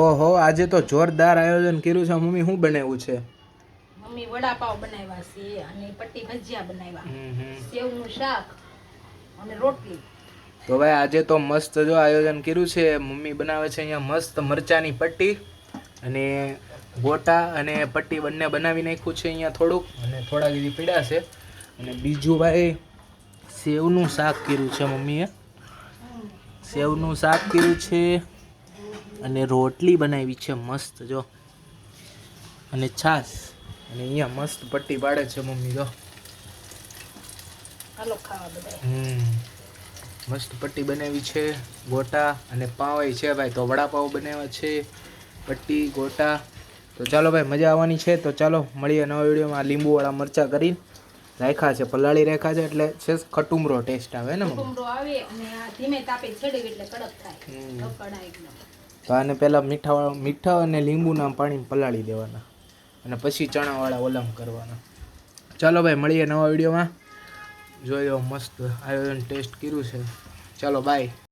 ઓહો, આજે તો જોરદાર આયોજન કર્યું છે મમ્મી. શું બનાવ્યું છે? મમ્મી વડાપાવ બનાવ્યા છે અને પટ્ટી ભજીયા બનાવ્યા, સેવનું શાક અને રોટલી. તો ભાઈ આજે તો મસ્ત જો આયોજન કર્યું છે. મમ્મી બનાવે છે અહીંયા મસ્ત મરચાની પટ્ટી અને ગોટા અને પટ્ટી બંને બનાવી નાખ્યું છે અહીંયા થોડુંક, અને થોડાક એવી પીડા છે. અને બીજું ભાઈ સેવનું શાક કર્યું છે મમ્મીએ. સેવનું શાક કર્યું છે અને રોટલી બનાવી છે મસ્ત જો, અને છાશ. અને અહીંયા મસ્ત પટ્ટી પાડે છે મમ્મી જો. હાલો ખાવા બધા. મસ્ત પટ્ટી બનાવી છે, ગોટા અને પાવ છે ભાઈ. તો વડાપાવ બનાવ્યા છે, પટ્ટી, ગોટા. તો ચાલો ભાઈ, મજા આવવાની છે. તો ચાલો મળીએ નવા વિડીયોમાં. લીંબુવાળા મરચાં કરીને રાખ્યા છે, પલાળી રાખ્યા છે, એટલે છે ખટુમરો ટેસ્ટ આવે ને મમ્મી. ખટુમરો આવે અને આ ધીમે તાપે ચડે એટલે કડક થાય. કડા એકદમ. તો આને પહેલાં મીઠા અને લીંબુના પાણી પલાળી દેવાના, અને પછી ચણાવાળા ઓલમ કરવાના. ચાલો ભાઈ, મળીએ નવા વિડીયોમાં. જોયો મસ્ત આયોજન ટેસ્ટ કર્યું છે. ચાલો બાય.